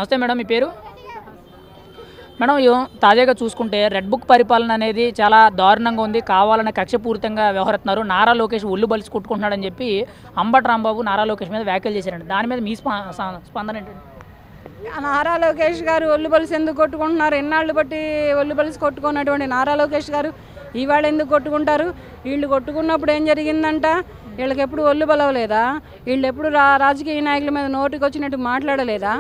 నమస్తే మేడం, మీ పేరు? మేడం, తాజాగా చూసుకుంటే రెడ్ బుక్ పరిపాలన అనేది చాలా దారుణంగా ఉంది. కావాలనే కక్షపూరితంగా వ్యవహరిస్తున్నారు. నారా లోకేష్ ఒళ్ళు బలిసి కొట్టుకుంటున్నాడని చెప్పి అంబటి రాంబాబు నారా లోకేష్ మీద వ్యాఖ్యలు చేశారండి. దాని మీద మీ స్పందన ఏంటండి? నారా లోకేష్ గారు ఒళ్ళు బలిసి ఎందుకు కొట్టుకుంటున్నారు? ఎన్నాళ్ళు బట్టి ఒళ్ళు బలిసి కొట్టుకున్నటువంటి నారా లోకేష్ గారు ఇవాళ ఎందుకు కొట్టుకుంటారు? వీళ్ళు కొట్టుకున్నప్పుడు ఏం జరిగిందంట? వీళ్ళకి ఎప్పుడు ఒళ్ళు బలవలేదా? వీళ్ళు ఎప్పుడు రాజకీయ నాయకుల మీద నోటికి వచ్చినట్టు మాట్లాడలేదా?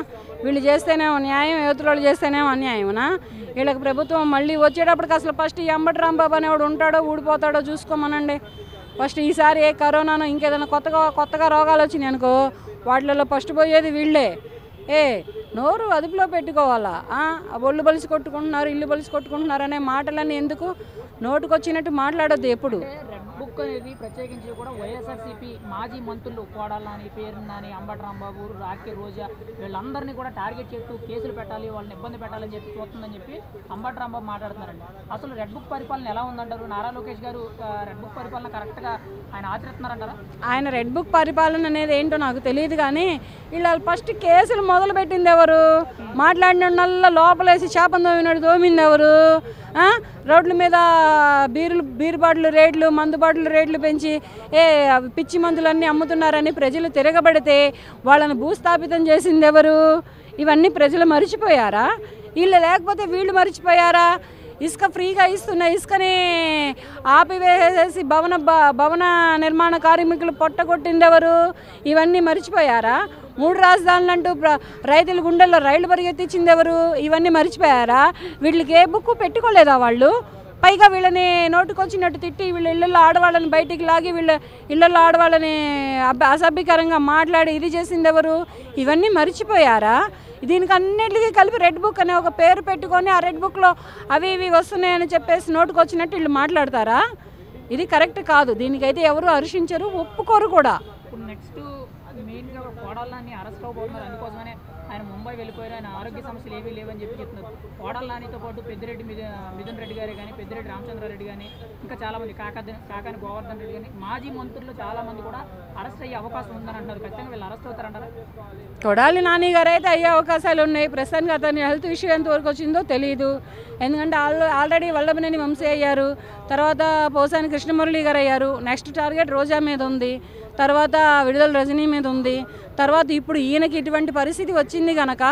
వీళ్ళు చేస్తేనేమో న్యాయం, యువతలు చేస్తేనేమో అన్యాయమనా? వీళ్ళకి ప్రభుత్వం మళ్ళీ వచ్చేటప్పటికి అసలు ఫస్ట్ ఈ అంబటి రాంబాబు అనేవాడు ఉంటాడో ఊడిపోతాడో చూసుకోమనండి. ఫస్ట్ ఈసారి ఏ కరోనానో ఇంకేదైనా కొత్తగా రోగాలు వచ్చినాయి అనుకో, వాటిలలో ఫస్ట్ పోయేది వీళ్ళే. నోరు అదుపులో పెట్టుకోవాలా? ఒళ్ళు బలిసి కొట్టుకుంటున్నారు, ఇల్లు బలిసి కొట్టుకుంటున్నారు అనే మాటలన్నీ ఎందుకు? నోటుకొచ్చినట్టు మాట్లాడొద్దు ఎప్పుడు. రెడ్ బుక్ అనేది ప్రత్యేకించి కూడా వైఎస్ఆర్సీపీ మాజీ మంత్రులు కోడాలని, పేరునాని, అంబటి రాంబాబు, రాకే రోజా వీళ్ళందరినీ కూడా టార్గెట్ చేస్తూ కేసులు పెట్టాలి, వాళ్ళని ఇబ్బంది పెట్టాలని చెప్పి చూస్తుందని చెప్పి అంబటి రాంబాబు మాట్లాడుతున్నారండి. అసలు రెడ్ బుక్ పరిపాలన ఎలా ఉందంటారు? నారా లోకేష్ గారు రెడ్ బుక్ పరిపాలన కరెక్ట్గా ఆయన ఆచరిస్తున్నారంటారా? ఆయన రెడ్ బుక్ పరిపాలన అనేది ఏంటో నాకు తెలియదు, కానీ వీళ్ళు ఫస్ట్ కేసులు మొదలు పెట్టింది ఎవరు? మాట్లాడిన లోపలేసి చేపం దోమింది ఎవరు? రోడ్ల మీద బీరు బాటిల్ రేట్లు, మందు బాటిల్ రేట్లు పెంచి పిచ్చి మందులన్నీ అమ్ముతున్నారని ప్రజలు తిరగబడితే వాళ్ళని భూస్థాపితం చేసింది ఎవరు? ఇవన్నీ ప్రజలు మర్చిపోయారా? వీళ్ళు లేకపోతే వీళ్ళు మర్చిపోయారా? ఇసుక ఫ్రీగా ఇస్తున్న ఇసుకని ఆపివేసేసి భవన నిర్మాణ కార్మికులు పొట్టగొట్టింది ఎవరు? ఇవన్నీ మర్చిపోయారా? 3 రాజధానులు అంటూ రైతుల గుండెల్లో రైళ్లు పరిగెత్తించింది ఎవరు? ఇవన్నీ మర్చిపోయారా? వీళ్ళకి ఏ బుక్ పెట్టుకోలేదా వాళ్ళు? పైగా వీళ్ళని నోటుకొచ్చినట్టు తిట్టి వీళ్ళ ఇళ్ళల్లో ఆడవాళ్ళని బయటికి లాగి వీళ్ళ ఇళ్ళల్లో ఆడవాళ్ళని అసభ్యకరంగా మాట్లాడి ఇది చేసింది ఎవరు? ఇవన్నీ మర్చిపోయారా? దీనికి అన్నిటికీ కలిపి రెడ్ బుక్ అనే ఒక పేరు పెట్టుకొని ఆ రెడ్ బుక్లో అవి ఇవి వస్తున్నాయని చెప్పేసి నోటుకొచ్చినట్టు వీళ్ళు మాట్లాడతారా? ఇది కరెక్ట్ కాదు. దీనికైతే ఎవరు హర్షించరు, ఒప్పుకోరు కూడా. ఇప్పుడు నెక్స్ట్ మెయిన్గా కోడళ్ళని అరెస్ట్ అవ్వబోతున్నారు. అందుకోసమనే ఆయన ముంబై వెళ్ళిపోయారు. ఆయన ఆరోగ్య సమస్యలు ఏవీ లేవని చెప్పి చెప్తున్నారు. కోడళ్ళనితో పాటు పెద్దిరెడ్డి మిథున్ రెడ్డి గారు కానీ, పెద్దిరెడ్డి రామచంద్రారెడ్డి కానీ, ఇంకా చాలామంది కాకాని గోవర్ధన్ రెడ్డి కానీ మాజీ మంత్రులు చాలామంది కూడా అరెస్ట్ అయ్యే అవకాశం ఉందని అంటారు. ఖచ్చితంగా వీళ్ళు అరెస్ట్ అవుతారంటారా? కొడాలి నాని గారు అయితే అయ్యే అవకాశాలు ఉన్నాయి. ప్రస్తుతానికి అతని హెల్త్ ఇష్యూ ఎంతవరకు వచ్చిందో తెలియదు. ఎందుకంటే ఆల్రెడీ వల్లభనేని వంశీ అయ్యారు, తర్వాత పోసాని కృష్ణమురళి గారు అయ్యారు. నెక్స్ట్ టార్గెట్ రోజా మీద ఉంది, తర్వాత విడుదల రజనీ మీద ఉంది, తర్వాత ఇప్పుడు ఈయనకి ఇటువంటి పరిస్థితి వచ్చింది కనుక,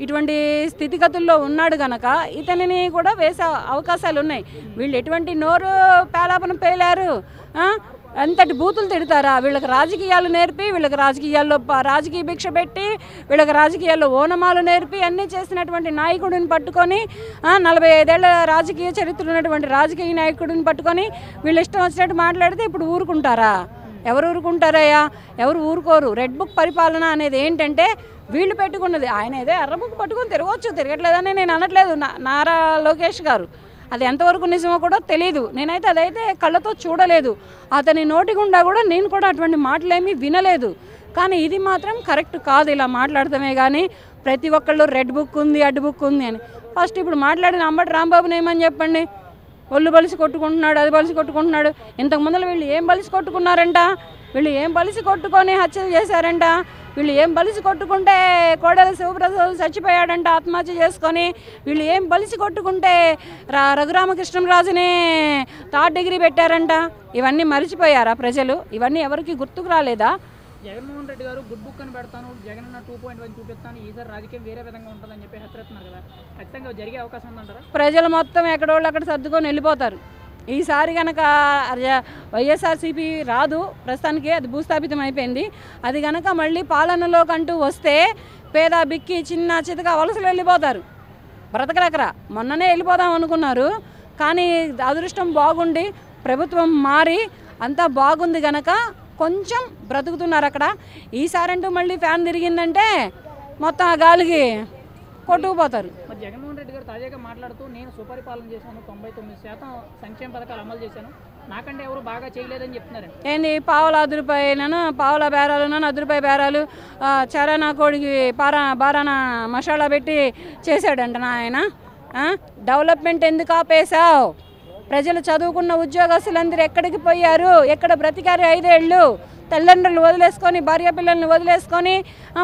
ఇటువంటి స్థితిగతుల్లో ఉన్నాడు కనుక ఇతనిని కూడా వేసే అవకాశాలు ఉన్నాయి. వీళ్ళు ఎటువంటి నోరు పేలాపన పేలారు, ఎంతటి బూతులు తిడతారా? వీళ్ళకి రాజకీయాలు నేర్పి, వీళ్ళకి రాజకీయాల్లో రాజకీయ భిక్ష పెట్టి, వీళ్ళకి రాజకీయాల్లో ఓనమాలు నేర్పి అన్నీ చేసినటువంటి నాయకుడిని పట్టుకొని, 45 ఏళ్ల రాజకీయ చరిత్ర ఉన్నటువంటి రాజకీయ నాయకుడిని పట్టుకొని వీళ్ళు ఇష్టం వచ్చినట్టు మాట్లాడితే ఇప్పుడు ఊరుకుంటారా? ఎవరు ఊరుకుంటారయ్యా? ఎవరు ఊరుకోరు. రెడ్ బుక్ పరిపాలన అనేది ఏంటంటే వీళ్ళు పెట్టుకున్నది. ఆయన ఏదో ఎర్ర బుక్ పట్టుకొని తిరగవచ్చు, తిరగట్లేదని నేను అనట్లేదు. నారా లోకేష్ గారు అది ఎంతవరకు నిజమో కూడా తెలీదు. నేనైతే అదైతే కళ్ళతో చూడలేదు. అతని నోటి గుండా కూడా నేను కూడా అటువంటి మాటలేమీ వినలేదు. కానీ ఇది మాత్రం కరెక్ట్ కాదు ఇలా మాట్లాడతామే. కానీ ప్రతి ఒక్కళ్ళు రెడ్ బుక్ ఉంది, అడ్డు బుక్ ఉంది అని ఫస్ట్ ఇప్పుడు మాట్లాడిన అంబటి రాంబాబుని ఏమని చెప్పండి? ఒళ్ళు బలిసి కొట్టుకుంటున్నాడు, అది బలిసి కొట్టుకుంటున్నాడు. ఇంతకుముందు వీళ్ళు ఏం బలిసి కొట్టుకున్నారంట? వీళ్ళు ఏం బలిసి కొట్టుకొని హత్యలు చేశారంట? వీళ్ళు ఏం బలిసి కొట్టుకుంటే కోడెల శివప్రసాద్ చచ్చిపోయాడంట ఆత్మహత్య చేసుకొని? వీళ్ళు ఏం బలిసి కొట్టుకుంటే రఘురామకృష్ణరాజుని 3rd డిగ్రీ పెట్టారంట? ఇవన్నీ మర్చిపోయారా ప్రజలు? ఇవన్నీ ఎవరికి గుర్తుకు రాలేదా? జగన్మోహన్ రెడ్డి గారు గుడ్ బుక్ అని పెడతాను, జగన్ 2.1 చూపిస్తాను, ఈసారి రాజకీయం వేరే విధంగా ఉంటుందని చెప్పి హెచ్చరిస్తున్నారు కదా, ఖచ్చితంగా జరిగే అవకాశం ఉందంటారా? ప్రజలు మొత్తం ఎక్కడోళ్ళు అక్కడ సర్దుకొని వెళ్ళిపోతారు. ఈసారి కనుక వైఎస్ఆర్సీపీ రాదు, ప్రస్తుతానికి అది భూస్థాపితం అయిపోయింది. అది కనుక మళ్ళీ పాలనలోకంటూ వస్తే పేద బిక్కి చిన్న చితక వలసలు వెళ్ళిపోతారు, బ్రతకరకరా. మొన్ననే వెళ్ళిపోదాం అనుకున్నారు, కానీ అదృష్టం బాగుండి ప్రభుత్వం మారి అంతా బాగుంది కనుక కొంచెం బ్రతుకుతున్నారు అక్కడ. ఈసారంటూ మళ్ళీ ఫ్యాన్ తిరిగిందంటే మొత్తం ఆ గాలికి కొట్టుకుపోతారు. మరి జగన్మోహన్ రెడ్డి గారు తాజాగా మాట్లాడుతూ నేను సుపరిపాలన చేశాను, 99% సంక్షేమ పథకాలు అమలు చేశాను, నాకంటే ఎవరు బాగా చేయలేదని చెప్తున్నారు. ఏంది పావుల రూపాయలను పావుల బేరాలు, 10 రూపాయ బేరాలు, చరానా కోడికి బారానా మసాలా పెట్టి చేశాడంట ఆయన. డెవలప్మెంట్ ఎందుకు ఆపేశావు? ప్రజలు చదువుకున్న ఉద్యోగస్తులందరూ ఎక్కడికి పోయారు? ఎక్కడ బ్రతికారు 5 ఏళ్ళు? తల్లిదండ్రులు వదిలేసుకొని, భార్య పిల్లల్ని వదిలేసుకొని,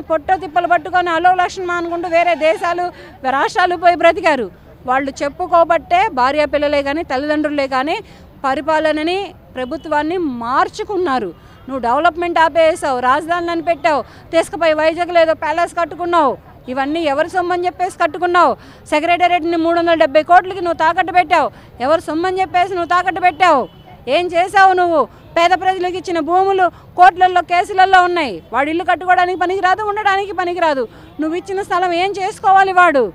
పొట్ట తిప్పలు పట్టుకొని అలోలక్షణం అనుకుంటూ వేరే దేశాలు రాష్ట్రాలు పోయి బ్రతికారు. వాళ్ళు చెప్పుకోబట్టే భార్య పిల్లలే కానీ తల్లిదండ్రులే కానీ పరిపాలనని ప్రభుత్వాన్ని మార్చుకున్నారు. నువ్వు డెవలప్మెంట్ ఆపేసావు, రాజధానులను పెట్టావు, తీసుకుపోయి వైజాగ్లో ఏదో ప్యాలెస్ కట్టుకున్నావు. ఇవన్నీ ఎవరు సొమ్మని చెప్పేసి కట్టుకున్నావు? సెక్రటేరియట్ని 370 కోట్లకి నువ్వు తాకట్టు పెట్టావు. ఎవరు సొమ్మని చెప్పేసి నువ్వు తాకట్టు పెట్టావు? ఏం చేసావు నువ్వు? పేద ప్రజలకు ఇచ్చిన భూములు కోట్లల్లో కేసులలో ఉన్నాయి. వాడు ఇల్లు కట్టుకోవడానికి పనికిరాదు, ఉండడానికి పనికిరాదు. నువ్వు ఇచ్చిన స్థలం ఏం చేసుకోవాలి? వాడు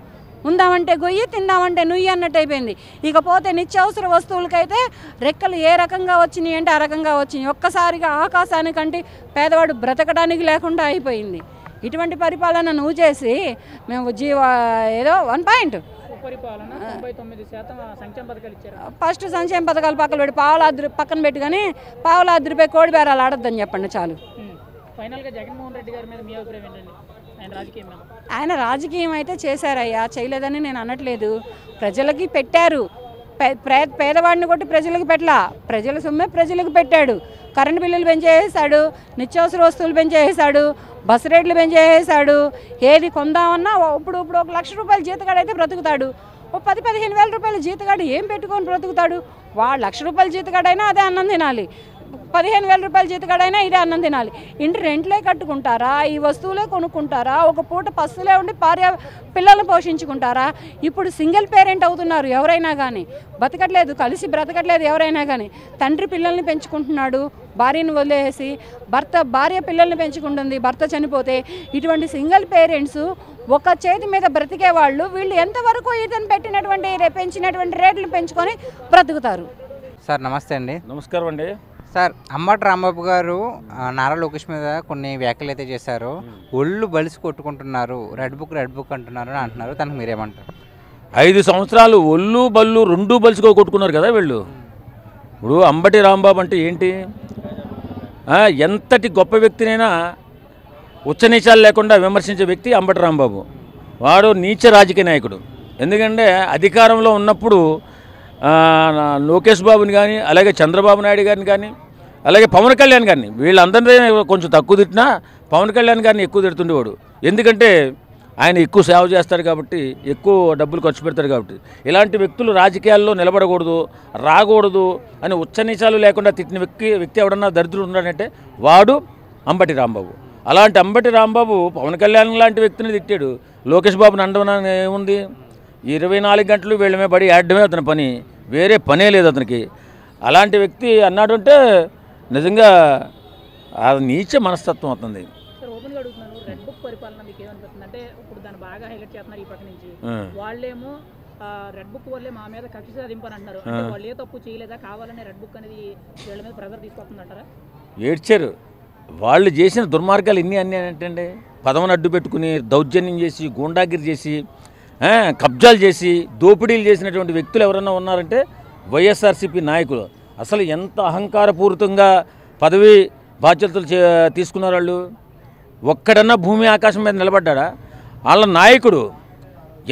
ఉందామంటే గొయ్యి, తిందామంటే నుయ్యి అన్నట్టు అయిపోయింది. ఇకపోతే నిత్యావసర వస్తువులకైతే రెక్కలు ఏ రకంగా వచ్చినాయి అంటే ఆ రకంగా వచ్చినాయి. ఒక్కసారిగా ఆకాశానికంటే పేదవాడు బ్రతకడానికి లేకుండా అయిపోయింది. ఇటువంటి పరిపాలన నువ్వు చేసి మేము ఏదో 1 పాయింట్ ఫస్ట్ సంక్షేమ పథకాలు పక్కన పెట్టి పక్కన పెట్టి కానీ ₹1,000 కోడి బేరాలు ఆడొద్దని చెప్పండి చాలు. ఆయన రాజకీయం అయితే చేశారయ్యా, చేయలేదని నేను అనట్లేదు. ప్రజలకి పెట్టారు. పేదవాడిని కొట్టి ప్రజలకు పెట్టలా, ప్రజల సొమ్మే ప్రజలకు పెట్టాడు. కరెంటు బిల్లులు పెంచేసాడు, నిత్యావసర వస్తువులు పెంచేసాడు, బస్సు రేట్లు పెంచేసాడు. ఏది కొందామన్నా ఇప్పుడు ₹1,00,000 జీతగాడైతే బ్రతుకుతాడు. ఓ 10-15 వేల రూపాయల జీతగాడు ఏం పెట్టుకొని బ్రతుకుతాడు? వాడు ₹1,00,000 జీతగాడైనా అదే అన్నం తినాలి, 15,000 రూపాయల జీతగాడైనా ఇదే అన్నం తినాలి. ఇంటి రెంట్లే కట్టుకుంటారా? ఈ వస్తువులే కొనుక్కుంటారా? ఒక పూట పస్తులే ఉండి పిల్లల్ని పోషించుకుంటారా? ఇప్పుడు సింగిల్ పేరెంట్ అవుతున్నారు ఎవరైనా కానీ, బతకట్లేదు, కలిసి బ్రతకట్లేదు ఎవరైనా కానీ. తండ్రి పిల్లల్ని పెంచుకుంటున్నాడు, భార్యను వదిలేసి, భార్య పిల్లల్ని పెంచుకుంటుంది, భర్త చనిపోతే. ఇటువంటి సింగిల్ పేరెంట్స్ ఒక చేతి మీద బ్రతికే వాళ్ళు వీళ్ళు ఎంతవరకు ఇతను పెట్టినటువంటి పెంచినటువంటి రేట్లు పెంచుకొని బ్రతుకుతారు? సార్ నమస్తే అండి. నమస్కారం అండి. సార్ అంబటి రాంబాబు గారు నారా లోకేష్ మీద కొన్ని వ్యాఖ్యలు అయితే చేశారు. ఒళ్ళు బలిసి కొట్టుకుంటున్నారు, రెడ్ బుక్ అంటున్నారు అని అంటున్నారు. తనకు మీరేమంటారు? 5 సంవత్సరాలు ఒళ్ళు బళ్ళు 2 బలిసికో కొట్టుకున్నారు కదా వీళ్ళు. ఇప్పుడు అంబటి రాంబాబు అంటే ఏంటి? ఎంతటి గొప్ప వ్యక్తినైనా ఉచ్చనీచాలు లేకుండా విమర్శించే వ్యక్తి అంబటి రాంబాబు. వాడు నీచ రాజకీయ నాయకుడు. ఎందుకంటే అధికారంలో ఉన్నప్పుడు లోకేష్ బాబుని కానీ, అలాగే చంద్రబాబు నాయుడు గారిని కానీ, అలాగే పవన్ కళ్యాణ్ గారిని, వీళ్ళందరినీ కొంచెం తక్కువ తిట్టినా పవన్ కళ్యాణ్ గారిని ఎక్కువ తిడుతుండేవాడు. ఎందుకంటే ఆయన ఎక్కువ సేవ చేస్తాడు కాబట్టి, ఎక్కువ డబ్బులు ఖర్చు పెడతాడు కాబట్టి. ఇలాంటి వ్యక్తులు రాజకీయాల్లో నిలబడకూడదు, రాకూడదు అని ఉచ్చనీచాలు లేకుండా తిట్టిన వ్యక్తి ఎవడన్నా దరిద్రుడు ఉన్నాడంటే వాడు అంబటి రాంబాబు. అలాంటి అంబటి రాంబాబు పవన్ కళ్యాణ్ లాంటి వ్యక్తిని తిట్టాడు. లోకేష్ బాబుని అండవన ఏముంది? 24 గంటలు వీళ్ళ మీద పడి ఆడడమే అతని పని, వేరే పనే లేదు అతనికి. అలాంటి వ్యక్తి అన్నాడు అంటే నిజంగా అది నీచ మనస్తత్వం అవుతుంది. రెడ్ బుక్ పరిపాలన మీకు ఏమనిపిస్తుంది అంటే ఇప్పుడు దాన్ని బాగా హైలైట్ చేస్తున్నారు ఈ పక్క నుంచి. వాళ్ళేమో రెడ్ బుక్ వల్లే మా మీద కక్ష సాధింపని అంటారు. అంటే వాళ్ళు ఏ తప్పు చేయలేదా, కావాలనే రెడ్ బుక్ అనేది వీళ్ళ మీద ప్రెజర్ తీసుకొస్తుందంటారా? ఏడ్చారు. వాళ్ళు చేసిన దుర్మార్గాలు అన్నీ ఏంటంటే పదవిని అడ్డు పెట్టుకుని దౌర్జన్యం చేసి, గూండాగిరి చేసి, కబ్జాలు చేసి, దోపిడీలు చేసినటువంటి వ్యక్తులు ఎవరన్నా ఉన్నారంటే వైఎస్ఆర్సీపీ నాయకులు. అసలు ఎంత అహంకారపూరితంగా పదవి బాధ్యతలు తీసుకున్నారు వాళ్ళు. ఒక్కడన్నా భూమి ఆకాశం మీద నిలబడ్డా? వాళ్ళ నాయకుడు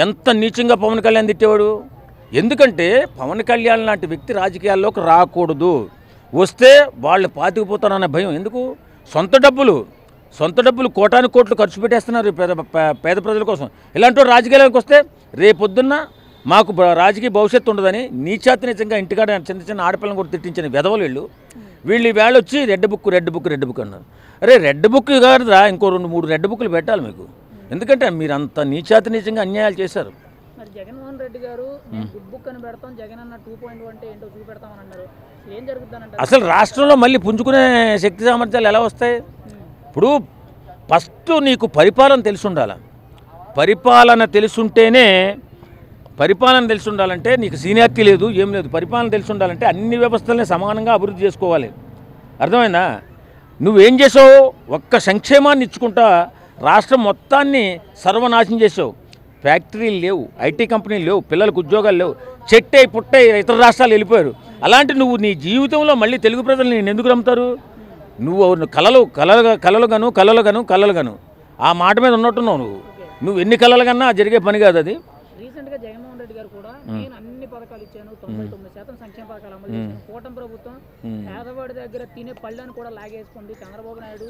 ఎంత నీచంగా పవన్ కళ్యాణ్ తిట్టేవాడు. ఎందుకంటే పవన్ కళ్యాణ్ లాంటి వ్యక్తి రాజకీయాల్లోకి రాకూడదు, వస్తే వాళ్ళు పాతికిపోతారన్న భయం. ఎందుకు? సొంత డబ్బులు కోటాను కోట్లు ఖర్చు పెట్టేస్తున్నారు పేద ప్రజల కోసం. ఇలాంటి రాజకీయాలకు వస్తే రేపొద్దున్న మాకు రాజకీయ భవిష్యత్తు ఉండదని నీచాతి నిజంగా ఇంటికాడ చిన్న ఆడపిల్లని కూడా తిట్టించిన వెధవలు వీళ్ళు వేళ వచ్చి రెడ్ బుక్ అన్నారు. అరే రెడ్ బుక్ కాదురా, ఇంకో 2-3 రెడ్ బుక్లు పెట్టాలి మీకు. ఎందుకంటే మీరు అంత నీచాతి నిజంగా అన్యాయాలు చేశారు. మరి జగన్మోహన్ రెడ్డి గారు గుడ్ బుక్ అని పెడతాం, జగన్ అన్న 2.1 అంటే ఏంటో చూపెడతామని అన్నారు. ఏం జరుగుతుందంటే అసలు రాష్ట్రంలో మళ్ళీ పుంజుకునే శక్తి సామర్థ్యాలు ఎలా వస్తాయి? ఇప్పుడు ఫస్ట్ నీకు పరిపాలన తెలిసి ఉండాలి. పరిపాలన తెలిసి ఉండాలంటే నీకు సీనియారిటీ లేదు, ఏం లేదు. పరిపాలన తెలిసి ఉండాలంటే అన్ని వ్యవస్థల్ని సమానంగా అభివృద్ధి చేసుకోవాలి. అర్థమైందా? నువ్వేం చేసావు? ఒక్క సంక్షేమాన్ని ఇచ్చుకుంటా రాష్ట్రం మొత్తాన్ని సర్వనాశనం చేసావు. ఫ్యాక్టరీలు లేవు, ఐటీ కంపెనీలు లేవు, పిల్లలకు ఉద్యోగాలు లేవు, చెట్టై పుట్టై ఇతర రాష్ట్రాలు వెళ్ళిపోయారు. అలాంటి నువ్వు నీ జీవితంలో మళ్ళీ తెలుగు ప్రజలు నేను ఎందుకు నమ్ముతారు? నువ్వు కలలు గాను ఆ మాట మీద ఉన్నట్టున్నావు. నువ్వు ఎన్ని కలలు కన్నా జరిగే పని కాదు అది. రీసెంట్గా జగన్మోహన్ రెడ్డి గారు కూడా నేను అన్ని పథకాలు ఇచ్చాను, 99% సంక్షేమ పథకాలు అమలు చేసిన కూటమి ప్రభుత్వం పేదవాడి దగ్గర తినే పళ్ళని కూడా లాగేసుకుంది. చంద్రబాబు నాయుడు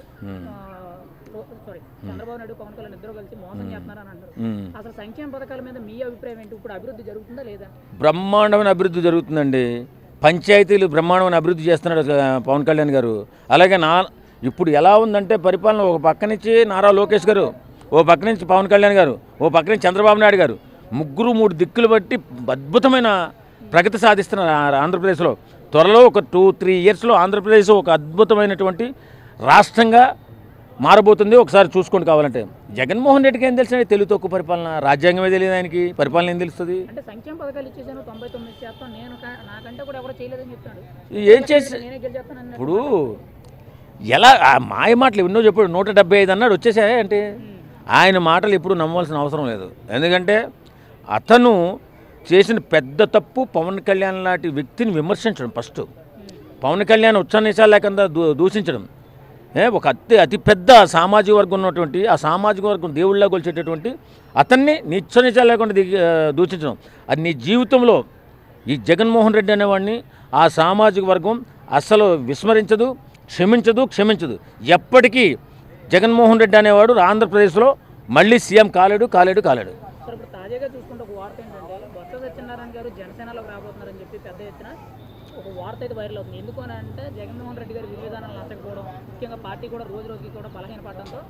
పవన్ కళ్యాణ్ ఇద్దరు కలిసి మోసం చేస్తున్నారని అంటారు. అసలు సంక్షేమ పథకాల మీద మీ అభిప్రాయం ఏంటి? ఇప్పుడు అభివృద్ధి జరుగుతుందా లేదా? బ్రహ్మాండమైన అభివృద్ధి జరుగుతుందండి. పంచాయతీలు బ్రహ్మాండమైన అభివృద్ధి చేస్తున్నాడు పవన్ కళ్యాణ్ గారు. అలాగే ఇప్పుడు ఎలా ఉందంటే పరిపాలన, ఒక పక్క నుంచి నారా లోకేష్ గారు, ఓ పక్క నుంచి పవన్ కళ్యాణ్ గారు, ఓ పక్క నుంచి చంద్రబాబు నాయుడు గారు, ముగ్గురు 3 దిక్కులు బట్టి అద్భుతమైన ప్రగతి సాధిస్తున్నారు ఆంధ్రప్రదేశ్లో. త్వరలో ఒక 2-3 ఇయర్స్లో ఆంధ్రప్రదేశ్ ఒక అద్భుతమైనటువంటి రాష్ట్రంగా మారబోతుంది. ఒకసారి చూసుకోండి కావాలంటే. జగన్మోహన్ రెడ్డికి ఏం తెలుసు? తెలుగు తక్కువ పరిపాలన, రాజ్యాంగమే తెలియదు ఆయనకి, పరిపాలన ఏం తెలుస్తుంది? అంటే సంక్షేమ పథకాలు ఇచ్చేసాను 99%, నేను నాకంటే కూడా ఎవరో చేయలేదని చెప్తాడు. ఏం చేసి ఇప్పుడు ఎలా మాయ మాటలు ఎన్నో చెప్పాడు. 175 అన్నాడు, వచ్చేసాయి అంటే ఆయన మాటలు ఇప్పుడు నమ్మవలసిన అవసరం లేదు. ఎందుకంటే అతను చేసిన పెద్ద తప్పు పవన్ కళ్యాణ్ లాంటి వ్యక్తిని విమర్శించడం. ఫస్ట్ పవన్ కళ్యాణ్ ఉచ్చానిషాలు లేకుండా దూషించడం. ఒక అతి పెద్ద సామాజిక వర్గం ఉన్నటువంటి, ఆ సామాజిక వర్గం దేవుళ్ళ కొలిచేటటువంటి అతన్ని నిశ్చనిషాలు లేకుండా దూషించడం, అది నీ జీవితంలో ఈ జగన్మోహన్ రెడ్డి అనేవాడిని ఆ సామాజిక వర్గం అస్సలు విస్మరించదు, క్షమించదు. ఎప్పటికీ జగన్మోహన్ రెడ్డి అనేవాడు ఆంధ్రప్రదేశ్లో మళ్ళీ సీఎం కాలేడు. ఇప్పుడు తాజాగా చూసుకుంటే ఒక వార్త ఏంటంటే బొత్స సత్యనారాయణ గారు జనసేనలోకి రాబోతున్నారని చెప్పి పెద్ద ఎత్తున ఒక వార్త అయితే వైరల్ అవుతుంది. ఎందుకు అని అంటే జగన్మోహన్ రెడ్డి గారి విధానాలు నచ్చకపోవడం, ముఖ్యంగా పార్టీ కూడా రోజుకి కూడా బలహీనపడడంతో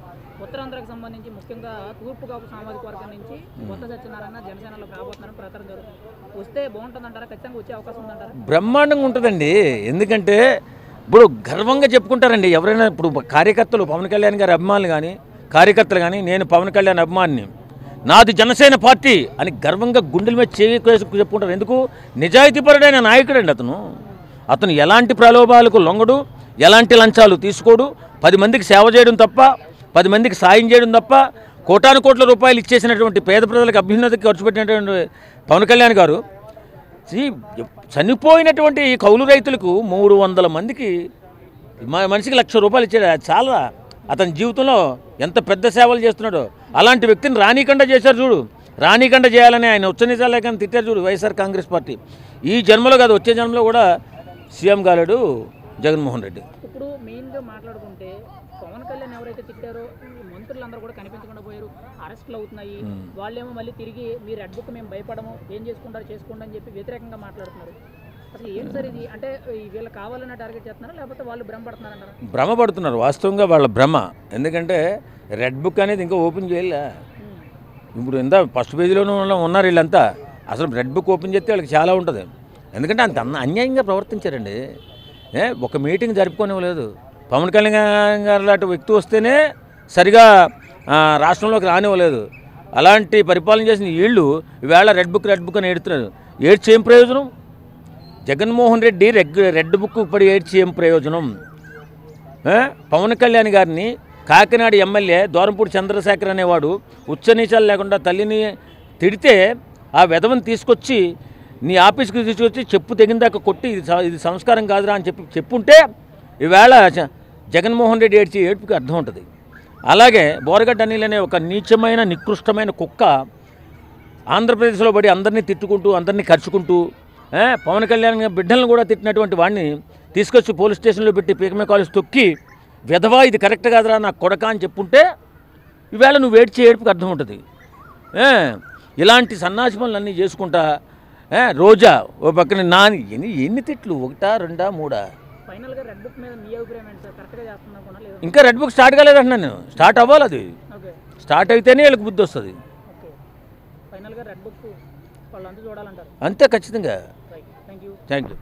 ఉత్తరాంధ్రకు సంబంధించి ముఖ్యంగా తూర్పు కాపు సామాజిక వర్గం నుంచి బొత్స సత్యనారాయణ జనసేనలోకి రాబోతున్నారని ప్రచారం జరుగుతుంది. వస్తే బాగుంటుందంటారా? ఖచ్చితంగా వచ్చే అవకాశం ఉందంటారా? బ్రహ్మాండంగా ఉంటుందండి. ఎందుకంటే ఇప్పుడు గర్వంగా చెప్పుకుంటారండి ఎవరైనా. ఇప్పుడు కార్యకర్తలు, పవన్ కళ్యాణ్ గారి అభిమానులు కానీ కార్యకర్తలు కానీ, నేను పవన్ కళ్యాణ్ అభిమానిని, నాది జనసేన పార్టీ అని గర్వంగా గుండెల మీద చెప్పుకుంటారు. ఎందుకు? నిజాయితీపరుడైన నాయకుడు అండి అతను ఎలాంటి ప్రలోభాలకు లొంగడు, ఎలాంటి లంచాలు తీసుకోడు, 10 మందికి సేవ చేయడం తప్ప, 10 మందికి సాయం చేయడం తప్ప, కోటాను రూపాయలు ఇచ్చేసినటువంటి పేద ప్రజలకు అభ్యున్నతికి ఖర్చు పెట్టినటువంటి పవన్ కళ్యాణ్ గారు చనిపోయినటువంటి కౌలు రైతులకు 300 మందికి మనిషికి 1,00,000 రూపాయలు ఇచ్చాడు. చాలా అతని జీవితంలో ఎంత పెద్ద సేవలు చేస్తున్నాడో. అలాంటి వ్యక్తిని రానీకండా చేశారు చూడు. రానీకండా చేయాలని ఆయన ఉచ్చనిచాలు లేక తిట్టారు చూడు వైఎస్ఆర్ కాంగ్రెస్ పార్టీ. ఈ జన్మలో కాదు, వచ్చే జన్మలో కూడా సీఎం కాలేడు జగన్మోహన్ రెడ్డి. ఇప్పుడు మెయిన్గా మాట్లాడుకుంటే పవన్ కళ్యాణ్ ఎవరైతే తిట్టారో మంత్రులందరూ కూడా కనిపించకుండా పోయారు, అరెస్టులు అవుతున్నాయి. వాళ్ళేమో మళ్ళీ తిరిగి మీ రెడ్ బుక్ మేము భయపడము, ఏం చేసుకుంటారు చేసుకోండి అని చెప్పి వ్యతిరేకంగా మాట్లాడుతున్నారు. అసలు ఏం సార్ ఇది? అంటే వీళ్ళు కావాలన్న టార్గెట్ చేస్తున్నారా లేకపోతే వాళ్ళు భ్రమపడుతున్నారన్నారా? భ్రమపడుతున్నారు, వాస్తవంగా వాళ్ళ భ్రమ. ఎందుకంటే రెడ్ బుక్ అనేది ఇంకా ఓపెన్ చేయలే. ఇప్పుడు ఎంత ఫస్ట్ పేజీలోనే ఉన్నారు వీళ్ళంతా. అసలు రెడ్ బుక్ ఓపెన్ చేస్తే వాళ్ళకి చాలా ఉంటుంది. ఎందుకంటే అంత అన్యాయంగా ప్రవర్తించారండి. ఒక మీటింగ్ జరుపుకోనివ్వలేదు. పవన్ కళ్యాణ్ గారు లాంటి వ్యక్తి వస్తేనే సరిగా రాష్ట్రంలోకి రానివ్వలేదు. అలాంటి పరిపాలన చేసిన వీళ్ళు ఈవేళ రెడ్ బుక్ అని ఏడుతున్నారు. ఏడ్చి ఏం ప్రయోజనం? జగన్మోహన్ రెడ్డి రెడ్ బుక్ పడి ఏడ్చి ఏం ప్రయోజనం? పవన్ కళ్యాణ్ గారిని కాకినాడ ఎమ్మెల్యే దూరంపూడి చంద్రశేఖర్ అనేవాడు ఉచ్చనీచాలు లేకుండా తల్లిని తిడితే ఆ వెధవని తీసుకొచ్చి నీ ఆఫీస్కి తీసుకొచ్చి చెప్పు తెగిందాక కొట్టి ఇది సంస్కారం కాదురా అని చెప్పుంటే ఈవేళ జగన్మోహన్ రెడ్డి ఏడ్పుకి అర్థం ఉంటుంది. అలాగే బోరగడ్డ అనిల్ అనే ఒక నీచమైన నికృష్టమైన కుక్క ఆంధ్రప్రదేశ్లో పడి అందరినీ తిట్టుకుంటూ అందరినీ ఖర్చుకుంటూ పవన్ కళ్యాణ్ బిడ్డలను కూడా తిట్టినటువంటి వాడిని తీసుకొచ్చి పోలీస్ స్టేషన్లో పెట్టి పీకమే కాలేజ్ తొక్కి విధవా ఇది కరెక్ట్ కాదురా నాకు కొడక అని చెప్పుంటే ఈవేళ నువ్వు ఏడ్పుకి అర్థం ఉంటుంది. ఇలాంటి సన్నాసి పనులన్నీ చేసుకుంటా రోజా ఓ పక్కన ఎన్ని తిట్లు 1, 2, 3 ఫైనల్గా రెడ్ బుక్ మీద మీ అభిప్రాయం ఏంటి సార్? కరెక్ట్గా చేస్తున్నా కూడా లేదా? ఇంకా రెడ్ బుక్ స్టార్ట్ కాలేదంటున్నాను నేను. స్టార్ట్ అవ్వాలి. అది స్టార్ట్ అయితేనే వీళ్ళకి బుద్ధి వస్తుంది. ఫైనల్గా రెడ్ బుక్ వాళ్ళంతా చూడాలంటారు. అంతే ఖచ్చితంగా. Thank you. Thank you.